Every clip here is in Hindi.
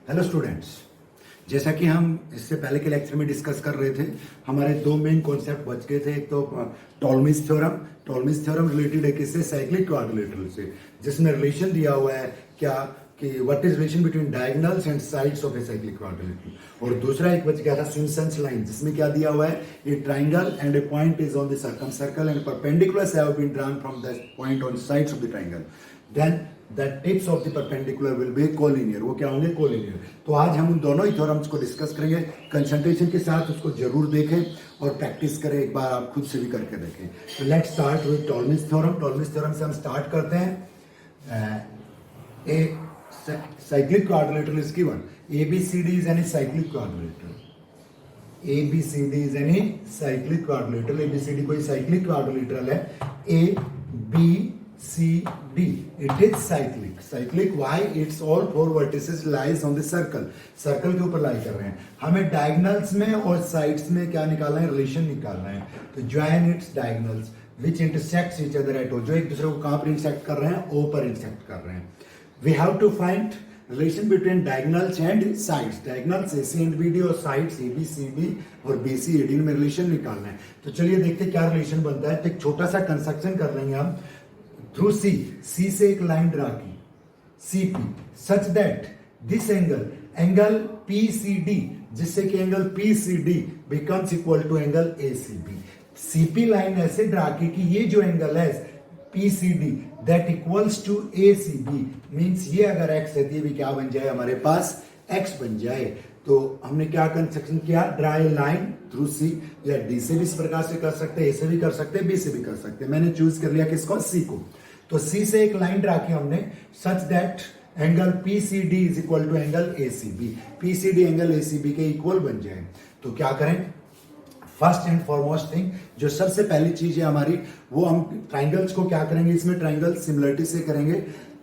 हेलो स्टूडेंट्स, जैसा कि हम इससे पहले के लेक्चर में डिस्कस कर रहे थे, हमारे दो मेन कॉन्सेप्ट बच गए थे। एक तो टॉलमीज थ्योरम रिलेटेड है किससे, साइक्लिक क्वाड्रिलेटरल से, जिसमें रिलेशन दिया हुआ है क्या कि what is relation between diagonals and sides of a cyclic quadrilateral. और दूसरा एक बच गया था सिम्पसन्स लाइन, जिसमें क्या दिया हुआ है, a triangle and a point is on the circumcircle and perpendiculars have been drawn from that point on sides of the triangle, then the tips of the perpendicular will be collinear. वो क्या होंगे, कोलिनियर। तो आज हम उन दोनों ही थ्योरम्स को डिस्कस करेंगे। कंसंट्रेशन के साथ उसको जरूर देखें और प्रैक्टिस करें, एक बार आप खुद से भी करके देखें। तो let's start with Ptolemy's theorem. Ptolemy's theorem से हम स्टार्ट करते हैं। A cyclic quadrilateral is given, ABCD is any cyclic quadrilateral. ABCD is any cyclic quadrilateral. ABCD कोई cyclic quadrilateral है। ABCD it is cyclic. Cyclic why? It's all four vertices lies on the circle. Circle के ऊपर लाई कर रहे हैं। हमें डायगोनल्स में और साइड्स में क्या निकालना है, रिलेशन निकालना है। तो join it's diagonals which intersects each other at O, जो एक दूसरे को कहां पर इंटरसेक्ट कर रहे हैं, O पर इंटरसेक्ट कर रहे हैं। We have to find relation between diagonals and sides. Diagonals AC and BD और sides ABCD और BCAD में रिलेशन निकालना है। तो चलिए देखते हैं क्या रिलेशन बनता है। तो एक छोटा सा कंस्ट्रक्शन कर लेंगे हम। थ्रू C से एक लाइन ड्रा की CP such that this angle PCD, जिससे कि angle PCD becomes equal to angle ACB। CP line ऐसे ड्रा की कि ये जो एंगल है PCD that equals to ACB, means ये अगर x है तो ये भी क्या बन जाए, हमारे पास x बन जाए। तो हमने क्या कंस्ट्रक्शन किया, draw a line through C, या D से भी इस प्रकार से कर सकते हैं, A से भी कर सकते हैं, B से भी कर सकते हैं। मैंने चूज कर लिया किसको, C को। तो C से एक लाइन ड्रा की हमने such that angle PCD is equal to angle ACB, PCD angle ACB के इक्वल बन जाए। तो क्या करें, फर्स्ट एंड फॉरमोस्ट थिंग, जो सबसे पहली चीज है हमारी, वो हम ट्राइंगल्स को क्या करेंगे, इसमें ट्राइंगल सिमिलरिटी से करेंगे।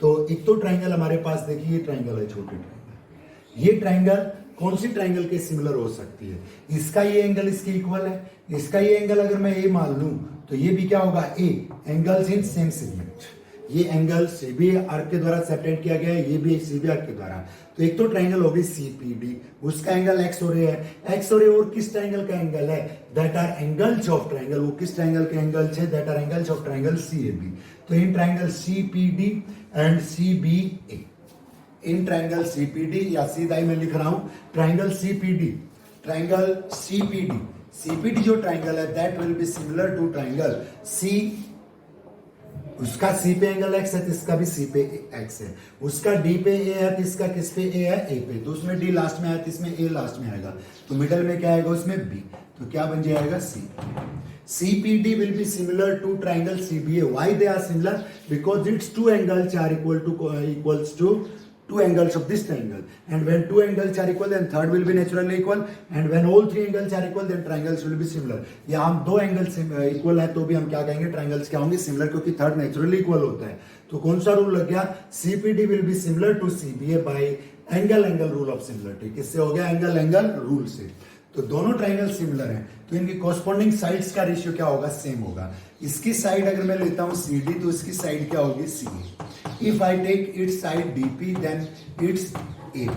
तो एक तो ट्राइंगल हमारे पास देखिए, ये ट्राइंगल है, छोटे ट्राइंगल। ये ट्राइंगल कौन सी ट्राइंगल के सिमिलर हो सकती है, इसका ये एंगल इसके इक्वल है, इसका ये एंगल अगर मैं ए मान लूं तो ये भी क्या होगा, ए। एंगल्स इन सेम सेगमेंट, ये एंगल CB आर्क के द्वारा सेपरेट किया गया है, ये भी CB आर्क के द्वारा। तो एक तो ट्राइंगल होगी CPD, उसका एंगल x हो रहा है, x हो रहा है। और किस ट्राइंगल का एंगल है, that are angles of triangle. वो किस ट्राइंगल के एंगल्स है, that are angles of triangle CAB। तो in triangle CPD and CBA, in triangle CPD या सीधा ही मैं लिख रहा हूं ट्राइंगल CPD, ट्राइंगल CPD जो ट्राइंगल है that will be similar to triangle C। उसका C पे एंगल x है तो इसका भी C पे x है, उसका D पे A है तो इसका किस पे A है, A पे। तो उसमें D लास्ट में आया तो इसमें A लास्ट में आएगा, तो मिडल में क्या आएगा, उसमें B। तो क्या बन जाएगा, C। CPD will be similar to triangle CBA. Why they are similar? Because its two angles are equals to two angles of this triangle, and when two angles are equal then third will be naturally equal, and when all three angles are equal then triangles will be similar. या हम दो एंगल्स इक्वल है तो भी हम क्या कहेंगे, ट्राइंगल्स क्या होंगे, सिमिलर, क्योंकि थर्ड नेचुरली इक्वल होता है। तो कौन सा रूल लग गया, CPD will be similar to CBA by angle rule of similarity. किससे हो गया, एंगल रूल से। तो दोनों ट्राइंगल सिमिलर हैं, तो इनकी कॉरस्पॉन्डिंग साइड्स का रेशियो क्या होगा, सेम होगा। इसकी साइड अगर मैं लेता हूं CD, तो इसकी साइड क्या होगी, CA। If I take its side DP, then its AB।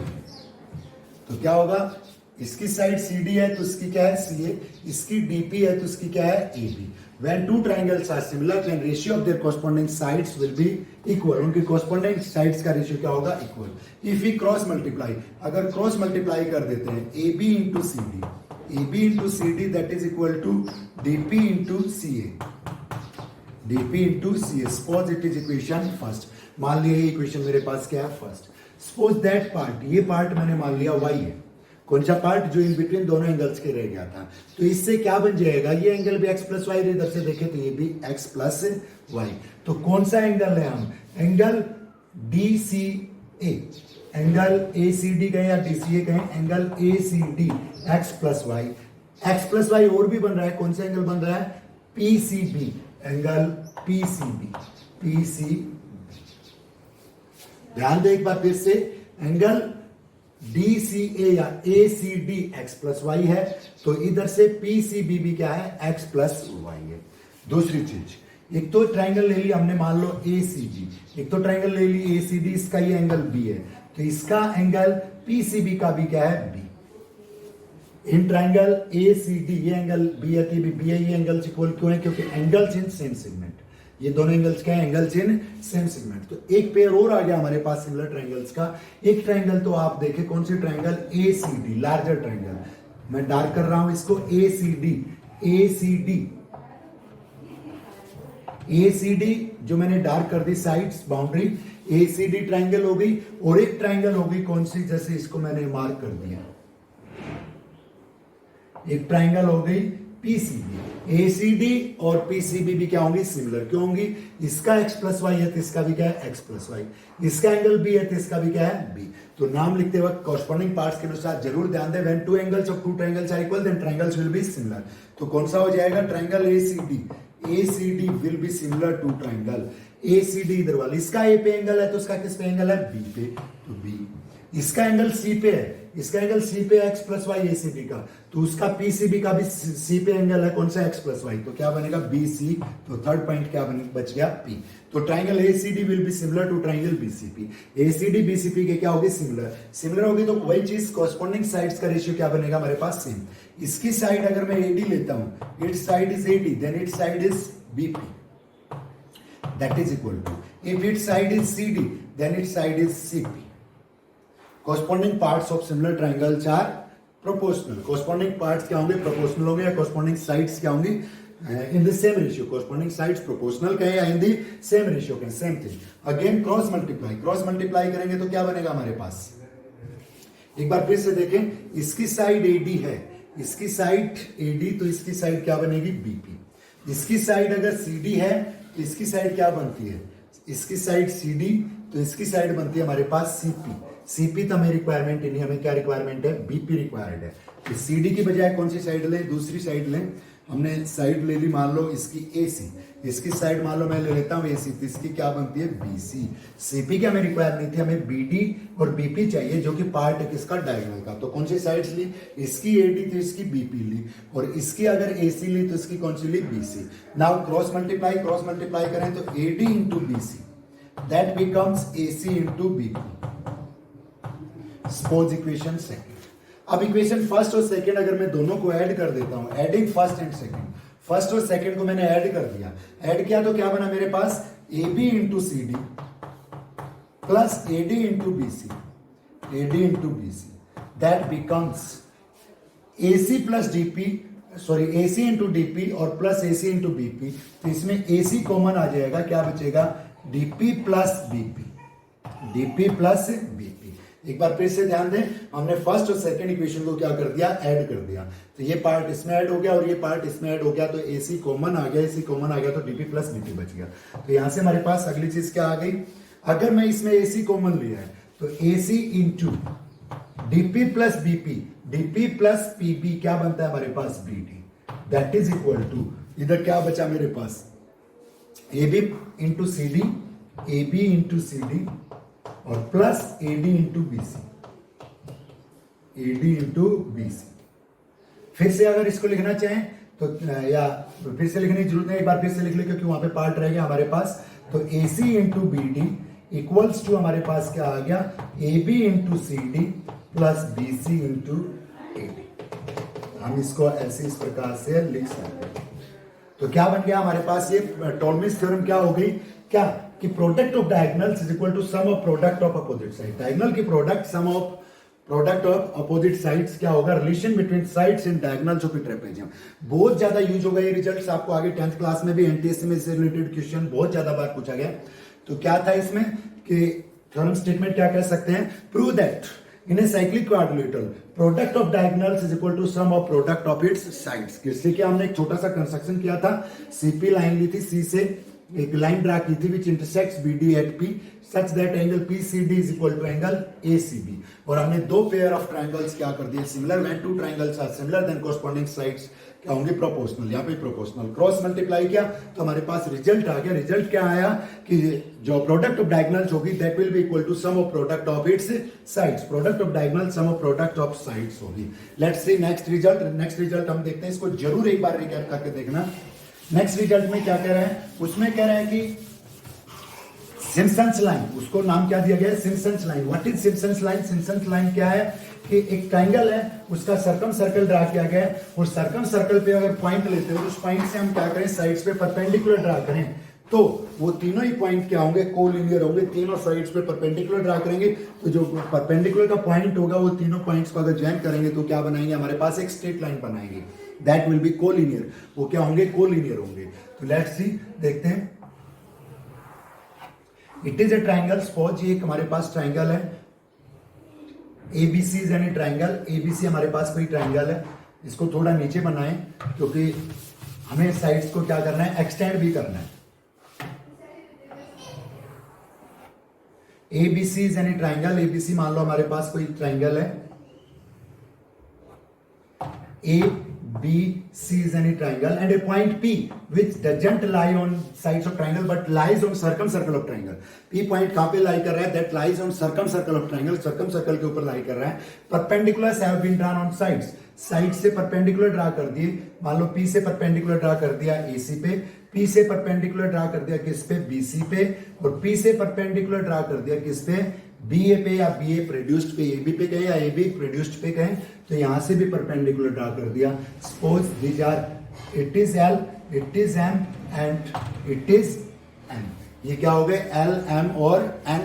तो क्या होगा, इसकी साइड CD है तो इसकी क्या है, CA, इसकी DP है तो इसकी क्या है, AB। When two triangles are similar, then ratio of their corresponding sides will be equal। उनकी corresponding sides का रेशियो क्या होगा, equal. If we cross multiply, अगर क्रॉस मल्टीप्लाई कर देते हैं AB into CD, that is equal to DP into CA, suppose it is equation first. मान लिया ये इक्वेशन मेरे पास क्या है, फर्स्ट। सपोज दैट पार्ट, ये पार्ट मैंने मान लिया y है, कौन सा पार्ट, जो इन बिटवीन दोनों एंगल्स के रह गया था। तो इससे क्या बन जाएगा, ये एंगल भी x प्लस वाई, इधर से देखें तो ये भी x प्लस वाई। तो कौन सा एंगल है, हम एंगल DCA, एंगल ACD कहें या DCA कहें, angle ACD x plus y और भी बन रहा है, कौन सा एंगल बन रहा है, PCB, एंगल PCB। ध्यान दो एक बार फिर से, एंगल DCA या ACD x प्लस वाई है, तो इधर से PCB भी क्या है, x प्लस वाई है। दूसरी चीज, एक तो ट्राइंगल ले लिया हमने, मान लो ACG, एक तो ट्राइंगल ले ली ACD, इसका ये एंगल B है, तो इसका एंगल पीसीबी का भी क्या है B. In triangle A C D, ये एंगल बी है बी है, ये एंगल्स इक्वल क्यों है? क्योंकि एंगल्स इन सेम सेगमेंट, ये दोनों एंगल्स क्या है? Angles in same segment. तो एक पेयर और आ गया हमारे पास सिमिलर ट्राइंगल्स का। एक ट्राइंगल तो आप देखें, कौन सी triangle? A C D, larger triangle. मैं डार्क कर रहा हूं इसको, A C D, A C D, A C D जो मैंने डार्क कर दी sides boundary, A C D triangle हो गई। और एक ट्राइंगल हो गई कौन सी? जैसे इसको मैंने मार्क कर दिया, एक ट्राइंगल हो गई पीसीबी। एसीडी और पीसीबी भी क्या होंगी? सिमिलर। क्यों होंगी? इसका x प्लस वाई है तो इसका भी क्या है? x plus y. इसका एंगल बी है तो इसका भी क्या है? बी। तो नाम लिखते वक्त कॉरस्पॉन्डिंग पार्ट्स के अनुसार जरूर ध्यान दें, when two angles of two triangles are equal then triangles will be similar. तो कौन सा हो जाएगा? Triangle ACD, ACD will be similar to triangle ACD. इधर वाला इसका ए पे एंगल है तो उसका किस पे एंगल है? बी पे। तो बी। इसका एंगल सी पे है, इसका एंगल सी पे एक्स प्लस वाई एसीबी का, तो उसका पीसीबी का भी सी पे एंगल है कौन सा? X plus y. तो क्या बनेगा? B C. तो थर्ड पॉइंट क्या बच गया? पी। तो triangle ACD will be similar to triangle BCP. ACD BCP के क्या होगी? सिमिलर। सिमिलर होगी तो वही चीज कॉरस्पॉन्डिंग साइड्स का रेशियो क्या बनेगा हमारे पास? सेम। इसकी साइड अगर मैं एडी लेता हूं, it side is AD, then it side is BP, that is equal to if it side is CD, then it side is CP. corresponding parts of similar triangles are proportional. corresponding parts क्या होंगे? proportional होंगे। या corresponding sides क्या होंगी? in the same ratio. corresponding sides proportional कहें या in the same ratio कहें, same thing. again cross multiply, cross multiply करेंगे तो क्या बनेगा हमारे पास? एक बार फिर से देखें, इसकी साइड AD है, इसकी साइड AD, तो इसकी साइड क्या बनेगी? BP। इसकी साइड अगर CD है तो इसकी साइड क्या बनती है? इसकी साइड CD, तो इसकी साइड बनती है हमारे पास CP। सीपी तो हमें रिक्वायरमेंट ही नहीं, हमें क्या रिक्वायरमेंट है? बीपी रिक्वायर्ड है। तो सीडी की बजाय कौन सी साइड लें? दूसरी साइड लें। हमने साइड ले ली मान लो इसकी एसी, इसकी साइड मान लो मैं ले लेता हूं एसी, तो इसकी क्या बनती है? बीसी। सीपी की हमें रिक्वायर नहीं थी, हमें बीडी और बीपी चाहिए जो कि पार्ट है किसका? डायगोनल का। तो कौन सी साइड्स ली? इसकी एडी तो इसकी बीपी ली, और इसकी अगर एसी ली तो इसकी कौन सी ली? बीसी। नाउ क्रॉस मल्टीप्लाई करें तो AD into BC, that becomes AC into BP. Suppose equation second. अब इक्वेशन फर्स्ट और सेकंड अगर मैं दोनों को ऐड कर देता हूं, adding first and second, first और सेकंड को मैंने ऐड कर दिया, ऐड किया तो क्या बना मेरे पास? A B into C D plus A D into B C, A D into B C, that becomes A C plus DP, sorry A C into DP और plus A C into BP. तो इसमें ए सी कॉमन आ जाएगा, क्या बचेगा? DP plus BP, DP plus BP. एक बार फिर से ध्यान दें, हमने फर्स्ट और सेकंड इक्वेशन को क्या कर दिया? ऐड कर दिया। तो ये पार्ट इसमें ऐड हो गया और ये पार्ट इसमें ऐड हो गया, तो एसी कॉमन आ गया, एसी कॉमन आ गया तो डीपी प्लस बीपी बच गया। तो यहां से हमारे पास अगली चीज क्या आ गई? अगर मैं इसमें एसी कॉमन लिया है तो AC into DP plus BP, DP plus PB क्या बनता है हमारे पास? BD, that is equal to, इधर क्या बचा मेरे पास? A B into C D, A B into C D और plus AD into BC, AD into BC. फिर से अगर इसको लिखना चाहें तो या फिर से लिखने की जरूरत नहीं, एक बार फिर से लिख ले क्योंकि वहां पे पार्ट रह गया हमारे पास। तो AC into B D equals to हमारे पास क्या आ गया? A B into C D plus B C into A D. हम इसको ऐसे इस प्रकार से लिख सकते हैं। तो क्या बन गया हमारे पास? ये टॉलमीज थ्योरम क्या हो गई? क्या कि product of diagonals is equal to sum of product of opposite side. Diagonal की product sum of product of opposite sides क्या होगा? Relation between sides in diagonals of trapezium. बहुत ज्यादा यूज होगा ये रिजल्ट्स, आपको आगे 10th क्लास में भी एनटीएससी में इससे रिलेटेड क्वेश्चन बहुत ज्यादा बार पूछा गया। तो क्या था इसमें कि थ्योरम स्टेटमेंट क्या कह सकते हैं? Prove that in a cyclic quadrilateral product of diagonals is equal to sum of product of its sides। किससे क्या हमने एक छोटा सा कंस्ट्रक्शन किया था, सीपी लाइन ली थी, सी से एक लाइन ड्रा की थी which intersects BD at P such that angle PCD is equal to angle ACB। और हमने दो पेयर ऑफ ट्रायंगल्स क्या कर दिए? Similar. When two triangles are similar then corresponding sides क्या होंगे? प्रोपोर्शनल। यहाँ पे प्रोपोर्शनल। क्रॉस मल्टीप्लाई किया तो हमारे पास रिजल्ट आ गया। रिजल्ट क्या आया कि जो प्रोडक्ट ऑफ डायगोनल्स होगी that will be equal to sum of product of its sides. Product of diagonal sum of product of sides होगी। Let's see next result. Next result हम देखते हैं, इसको जरूर एक बार रिकैप करके देखना। नेक्स्ट रिजल्ट में क्या कह रहे हैं? उसमें कह रहे हैं कि सिम्पसन्स लाइन, उसको नाम क्या दिया गया है? Simpson's line. What is Simpson's line? Simpson's line क्या है कि एक ट्राइंगल है, उसका सर्कम सर्कल ड्रा किया गया है, और सर्कम सर्कल पे अगर पॉइंट लेते हो तो उस पॉइंट से हम क्या करें? साइड्स पे परपेंडिकुलर ड्रा करें, तो वो तीनों ही पॉइंट क्या होंगे? कोलिनियर होंगे। तीनों साइड्स पे परपेंडिकुलर ड्रा करेंगे, तो जो परपेंडिकुलर का पॉइंट होगा वो तीनों पॉइंट्स को अगर ज्वाइन करेंगे तो क्या बनाएंगे? हमारे पास एक स्ट्रेट लाइन बनाएंगे, दैट विल बी कोलिनियर। वो क्या होंगे? कोलिनियर होंगे। तो लेट्स सी, देखते हैं। It is a triangle, suppose ये एक हमारे पास ट्राइंगल है, ABC is any triangle. ABC हमारे पास कोई ट्राइंगल है, इसको थोड़ा नीचे बनाएं क्योंकि हमें साइड्स को क्या करना है? एक्सटेंड भी करना है। ABC is any triangle. ABC मान लो हमारे पास कोई ट्राइंगल है, A B C is any triangle and a point P which doesn't lie on sides of triangle but lies on circumcircle of triangle. P point कहां पे lie कर रहा है? That lies on circumcircle of triangle. circumcircle के ऊपर lie कर रहा है। Perpendiculars have been drawn on sides. Side से परपेंडिकुलर ड्रा कर दिए, मान लो P से परपेंडिकुलर ड्रा कर दिया AC पे, P से परपेंडिकुलर ड्रा कर दिया किस पे? BC पे, और P से परपेंडिकुलर ड्रा कर दिया किस पे? BA पे, या BA प्रोड्यूस्ड पे AB पे कहें या AB प्रोड्यूस्ड पे कहें, तो यहां से भी परपेंडिकुलर ड्रा कर दिया। Suppose these are, it is L, it is M and it is N। ये क्या हो गए? L, M और N।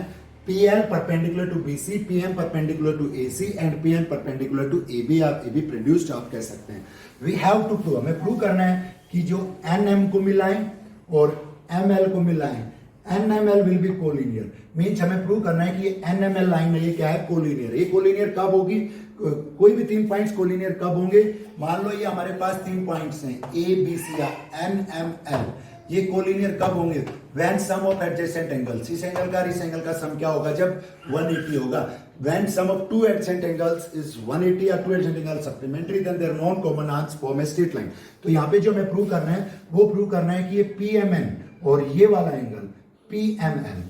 PL perpendicular to BC, PM perpendicular to AC and PN perpendicular to AB। आप AB प्रोड्यूस्ड आप कह सकते हैं। वी हैव टू प्रूव, हमें प्रूव करना है कि जो NM को मिलाएं और ML को मिलाएं, NML will be collinear. Means हमें प्रूव करना है कि ये NML लाइन है, ये क्या है? कोलिनियर। ये कोलिनियर कब होगी? कोई भी तीन पॉइंट्स कोलिनियर कब होंगे? मान लो ये हमारे पास तीन पॉइंट्स हैं ABC या NML, ये कोलिनियर कब होंगे? When sum of adjacent angles, इस एंगल का इस एंगल का सम क्या होगा? जब 180 होगा। When sum of two adjacent angles is 180 या two adjacent angles supplementary, then their non common arms form a straight line. तो यहाँ पे जो हमें प्रूव करना है वो प्रूव करना है कि ये PMN और ये वाला एंगल PMN,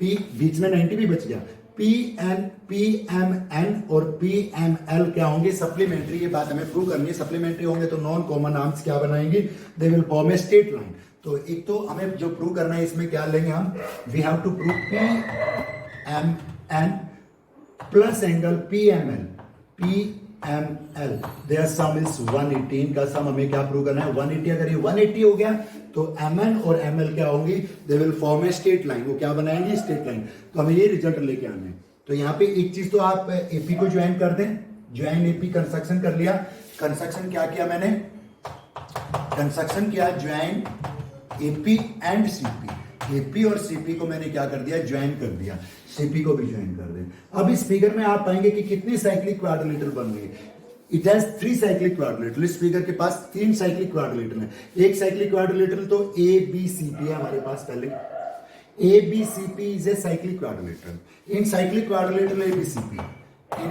P बीच में 90 भी बच गया, PMN और PML क्या होंगे? सप्लीमेंट्री। ये बात हमें प्रूव करनी है। सप्लीमेंट्री होंगे तो नॉन कॉमन आर्म्स क्या बनाएंगे? They will form a straight line. तो एक तो हमें जो प्रूव करना है इसमें क्या लेंगे हम? We have to prove PMN plus angle PML their sum is 180। इनका सम हमें क्या प्रूव करना है? 180। अगर ये 180 हो गया तो MN और ML क्या होंगी? They will form a straight line. वो क्या बनाएंगे? Straight line. तो हमें ये रिजल्ट लेके आना है। तो यहाँ पे एक चीज तो आप AP को ज्वाइन कर दें, ज्वाइन AP कंस्ट्रक्शन कर लिया। कंस्ट्रक्शन क्या किया मैंने? कंस्ट्रक्शन किया join AP and CP। AP और CP को मैंने क्या कर दिया? ज्वाइन कर दिया। CP को भी ज्वाइन कर दें। अब इस फिगर में आप पाएंगे कि कितने साइक्लिक क्वाड्रिलेटरल बन गए। It has 3 cyclic quadrilateral. इस फिगर के पास 3 साइक्लिक क्वाड्रिलेटरल है। एक साइक्लिक क्वाड्रिलेटरल तो ABCP है हमारे पास। पहले ABCP is a cyclic quadrilateral. In cyclic quadrilateral ABCP, in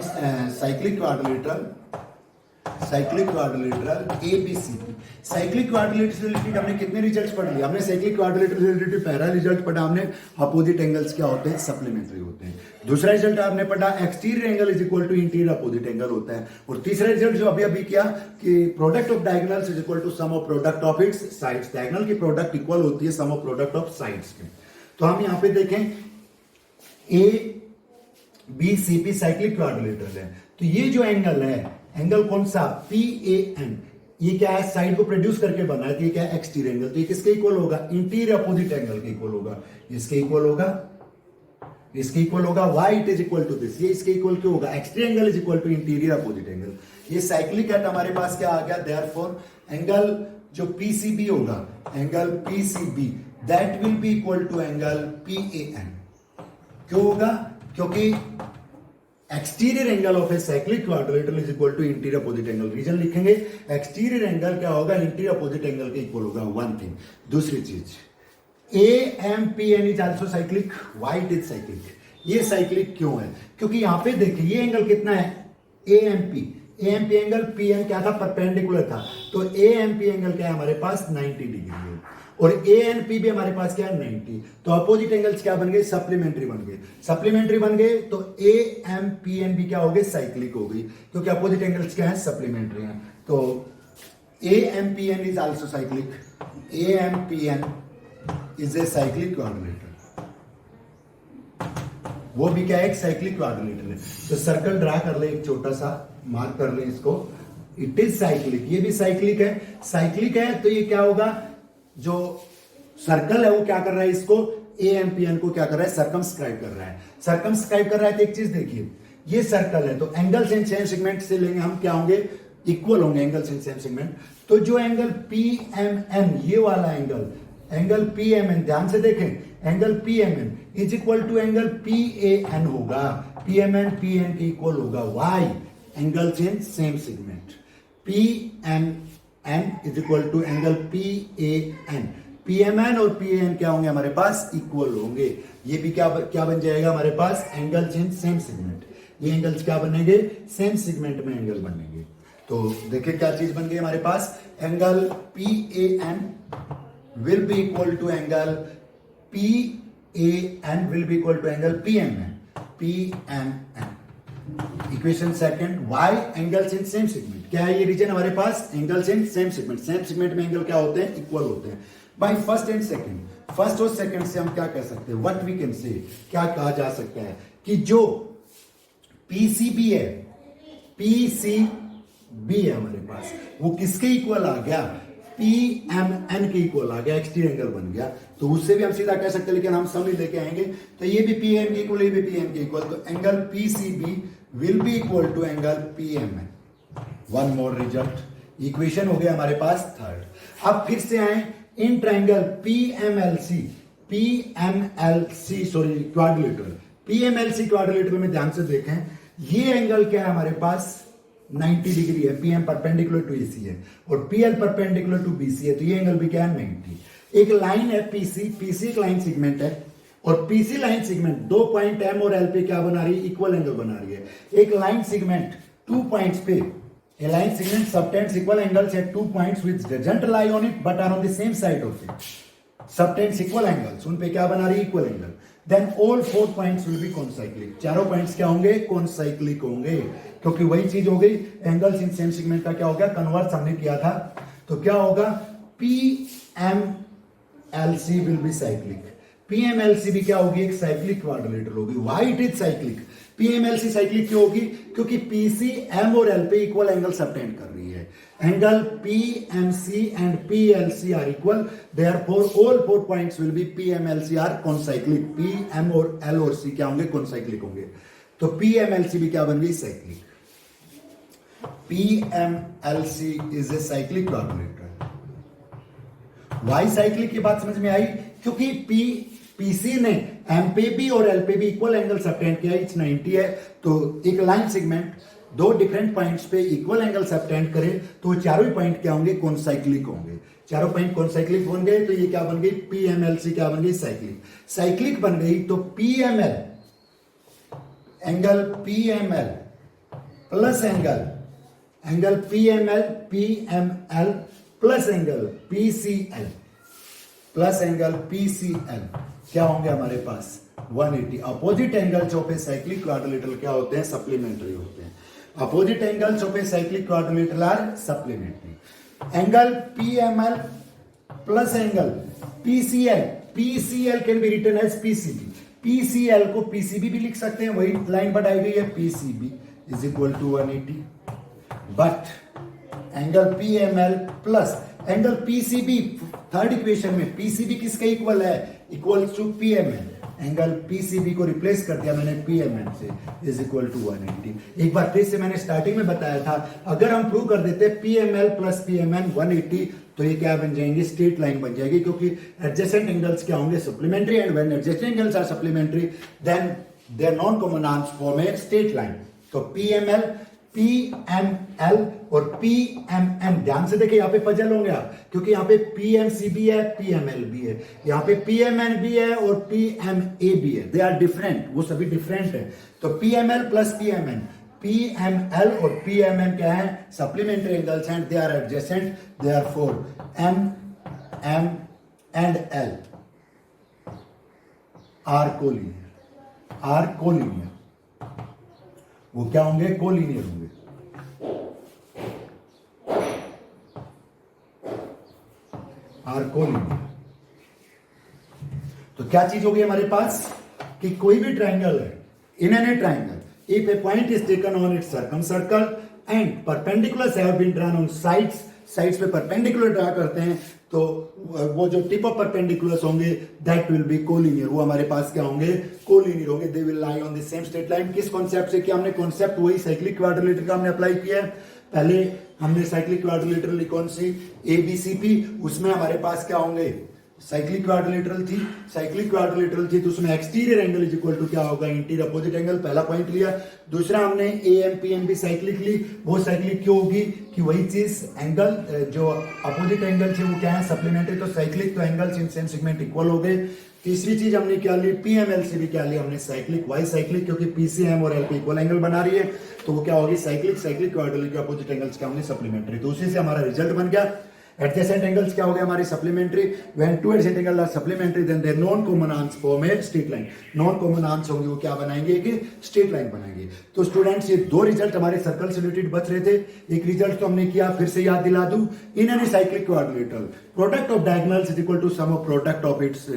cyclic quadrilateral ABCP। Cyclic quadrilateral से रिलेटेड हमने कितने रिजल्ट्स पढ़ लिए? हमने साइक्लिक क्वाड्रिलेटरल से रिलेटेड पहला रिजल्ट पढ़ा हमने, अपोजिट एंगल्स क्या होते हैं? सप्लीमेंट्री होते हैं। दूसरा रिजल्ट आपने पढ़ा exterior angle is equal to interior opposite angle होता है। और तीसरा रिजल्ट जो अभी किया कि product of diagonals is equal to sum of product of its sides. Diagonal की प्रोडक्ट इक्वल होती है sum of product of sides के। तो हम यहाँ पे देखें ABCP साइक्लिक क्वाड्रिलेटरल है। तो ये जो एंगल है, एंगल कौन सा? PAN, ये क्या है? साइड को प्रोड्यूस करके बना है। तो ये क्या है? Exterior angle. तो ये किसके इक्वल होगा? इंटीरियर अपोजिट एंगल के इक्वल होगा। इसके इक्वल होगा, इसके इक्वल होगा। Why it is equal to this, ये इसके इक्वल क्यों होगा? Exterior angle is equal to interior opposite angle. ये साइक्लिक एट हमारे पास क्या आ गया? देयरफॉर एंगल जो PCB होगा, angle PCB that will be equal to angle PAN। क्यों होगा? क्योंकि exterior angle of a cyclic quadrilateral is equal to interior opposite angle. Reason लिखेंगे, एक्सटीरियर एंगल क्या होगा? इंटीरियर अपोजिट एंगल के इक्वल होगा। One thing. दूसरी चीज, AMPN is also cyclic. Why it is cyclic? ये साइक्लिक क्यों है? क्योंकि यहां पे देखिए ये एंगल कितना है? AMP एंगल PM क्या था? परपेंडिकुलर था। तो AMP एंगल क्या है हमारे पास? 90 डिग्री है। और ANP भी हमारे पास क्या है? 90। तो अपोजिट एंगल्स क्या बन गए? सप्लीमेंट्री बन गए। सप्लीमेंट्री बन गए तो AMPN भी क्या हो गए? साइक्लिक हो गई, क्योंकि अपोजिट एंगल्स क्या है? सप्लीमेंट्री है। तो AMPN is also cyclic. AMPN is a cyclic quadrilateral. वो भी क्या है, एक साइक्लिक क्वाड्रिलेटरल है। तो सर्कल ड्रा कर ले, एक छोटा सा मार्क कर ले इसको, इट इज साइक्लिक, ये भी साइक्लिक है। साइक्लिक है तो ये क्या होगा, जो सर्कल है वो क्या कर रहा है, इसको AMPN को क्या कर रहा है, सर्कमस्क्राइब कर रहा है। सर्कमस्क्राइब कर रहा है तो एक चीज देखिए, ये सर्कल है तो एंगल्स इन सेम सेगमेंट से लेंगे हम, क्या होंगे, इक्वल होंगे एंगल्स इन सेम सेगमेंट। तो जो एंगल PMN, ये वाला एंगल PMN, ध्यान से देखें, angle PMN is equal to angle PAN होगा, PMN PN के इक्वल होगा। Why, angles in same segment, PMN is equal to angle PAN। PMN और PAN क्या होंगे हमारे पास, इक्वल होंगे। ये भी क्या बन जाएगा हमारे पास, एंगल्स इन सेम सेगमेंट। ये एंगल्स क्या बनेंगे, सेम सेगमेंट में एंगल बनेंगे। तो देखिए क्या चीज बन गई हमारे पास, angle PAN will be equal to angle PAN will be equal to angle PMN। Equation second, why angles in same segment, क्या है ये रीजन हमारे पास, angles in same segment. Same segment में एंगल क्या होते हैं, इक्वल होते हैं। By first and second, first और सेकंड से हम क्या कह सकते हैं, व्हाट वी कैन से, क्या कहा जा सकता है कि जो PCB है, PCB है हमारे पास, वो किसके इक्वल आ गया, PMN के इक्वल आ गया, एक्सटीरियर एंगल बन गया। तो उससे भी हम सीधा कह सकते हैं, लेकिन हम सम ही लेके आएंगे। तो ये भी PM के इक्वल, ये भी PM के इक्वल, तो angle PCB will be equal to angle PMN। One more result, equation हो गया हमारे पास थर्ड। अब फिर से आए in triangle PMLC quadrilateral, PMLC quadrilateral में ध्यान से देखें, ये एंगल क्या है हमारे पास, 90 डिग्री है। PM परपेंडिकुलर टू AC है और PL परपेंडिकुलर टू BC है, तो ये एंगल भी क्या है, 90। एक लाइन है PC एक लाइन सेगमेंट है, और PC लाइन सेगमेंट दो पॉइंट M और L पे क्या बना रही है, इक्वल एंगल बना रही है। एक लाइन सेगमेंट 2 पॉइंट्स पे, a line segment subtends equal angles at 2 points which doesn't lie on it but are on the same side of it, subtends equal angles, उन पे क्या बना रही है, equal angle. Then all 4 points will be concyclic, चारों पॉइंट्स क्या होंगे, कॉन्साइक्लिक होंगे, क्योंकि वही चीज हो गई, एंगल्स इन सेम सेगमेंट का क्या हो गया, कन्वर्स हमने किया था। तो क्या होगा, PMLC will be cyclic, PMLC भी क्या होगी, एक साइक्लिक क्वाड्रिलेटरल होगी। Why it is cyclic, PMLC cyclic क्यों होगी, क्योंकि PC M और L पे इक्वल एंगल सबटेंड कर रही है। एंगल PMC and PLC are equal, therefore all 4 points will be PMLC are concyclic. PM और L और C क्या होंगे, कॉन्साइक्लिक होंगे। तो PMLC भी क्या बन गई, cyclic. PMLC is a cyclic quadrilateral. Why cyclic की बात समझ में आई, क्योंकि PC ने M पे भी और L पे भी इक्वल एंगल सबटेंड किया, इट्स 90 है। तो एक लाइन सेगमेंट दो डिफरेंट पॉइंट्स पे इक्वल एंगल सबटेंड करे तो चारों ही पॉइंट क्या होंगे, कॉन्साइक्लिक होंगे। चारों पॉइंट कॉन्साइक्लिक बन गए तो ये क्या बन गई, PMLC क्या बन गई, साइक्लिक। साइक्लिक बन गई तो PML angle PML plus angle PML plus angle PCL plus angle PCL क्या होंगे हमारे पास, 180। Opposite angles of a cyclic quadrilateral क्या होते हैं, सप्लीमेंट्री होते हैं। Opposite angles of a cyclic quadrilateral are supplementary. Angle PML plus angle PCL can be written as PCB। PCL को PCB भी लिख सकते हैं, वही लाइन बढ़ाई गई है, PCB is equal to 180। But angle PML plus angle PCB, third equation में PCB किसके इक्वल है, equals to PMN। Angle PCB को रिप्लेस कर दिया मैंने PMN से, इज इक्वल टू 180। एक बार फिर से मैंने स्टार्टिंग में बताया था, अगर हम प्रूव कर देते PML प्लस PMN 180 तो ये क्या बन जाएंगे, स्ट्रेट लाइन बन जाएगी, क्योंकि एडजेसेंट एंगल्स क्या होंगे, supplementary, and when adjacent angles are supplementary then their non common arms form a straight line. तो PML, PML और PMN, ध्यान से देखिए, यहाँ पे पजल होंगे आप, क्योंकि यहाँ पे PMC भी है, PML भी है, यहाँ पे PMN भी है और PMA भी है, दे आर डिफरेंट, वो सभी डिफरेंट है। तो PML प्लस PMN, PML और PMN क्या है, supplementary angles and they are adjacent, therefore M and L are collinear, वो क्या होंगे, कोलिनियर होंगे। Are collinear. तो क्या चीज होगी हमारे पास कि कोई भी ट्रायंगल है, in any triangle, if a point is taken on its circumcircle and perpendiculars have been drawn on sides पे perpendicular ड्रा करते हैं तो वो जो टिप ऑफ परपेंडिकुलर्स होंगे दैट विल बी कोलिनियर, वो हमारे पास क्या होंगे, कोलिनियर होंगे, they will lie on the same straight line. किस कॉन्सेप्ट से किया हमने, कॉन्सेप्ट वही साइक्लिक क्वाड्रिलेटरल का हमने अप्लाई किया है। पहले हमने साइक्लिक क्वाड्रिलेटरल कौन सी एबीसीपी, उसमें हमारे पास क्या होंगे, साइक्लिक क्वाड्रिलेटरल थी तो उसमें exterior angle is equal to क्या होगा, इंटीरियर अपोजिट एंगल, पहला पॉइंट लिया। दूसरा हमने एएमपीएम भी साइक्लिक ली, वो साइक्लिक क्यों होगी कि वही चीज एंगल जो अपोजिट एंगल थे वो क्या है, सप्लीमेंट्री, तो साइक्लिक तो angles in same segment equal हो गए। तीसरी चीज हमने क्या ली, पीएमएलसी भी क्या लिया हमने, साइक्लिक, वाई साइक्लिक, क्योंकि पीसीएम और एलपी इक्वल एंगल बना रही है तो वो क्या होगी, साइक्लिक क्वाड्रिलेटरल के अपोजिट एंगल्स क्या होंगे, सप्लीमेंट्री। तो उसी से हमारा रिजल्ट बन गया। एडजेसेंट एंगल्स क्या हो गए हमारे, supplementary. When two adjacent angle are supplementary then their non common arms form a straight line. Non common arms होंगे वो क्या बनाएंगे, कि स्ट्रेट लाइन बनाएंगे। तो स्टूडेंट्स ये दो रिजल्ट हमारे सर्कल से रिलेटेड बच रहे थे। एक रिजल्ट तो हमने किया, फिर से याद दिला दूं, in any cyclic quadrilateral product of diagonals is equal to sum of product of its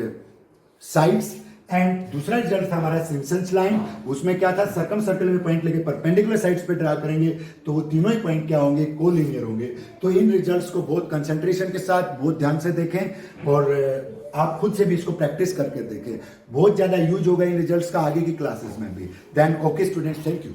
sides. And दूसरा रिजल्ट था हमारा सिम्पसन्स लाइन, उसमें क्या था, सर्कम सर्कल में पॉइंट लेके परपेंडिकुलर साइड्स पे ड्रा करेंगे तो वो तीनों ही पॉइंट क्या होंगे, कोलिनियर होंगे। तो इन रिजल्ट्स को बहुत कंसंट्रेशन के साथ बहुत ध्यान से देखें और आप खुद से भी इसको प्रैक्टिस करके देखें, बहुत ज्यादा यूज होगा इन रिजल्ट्स का आगे की क्लासेस में भी। Then okay students, thank you.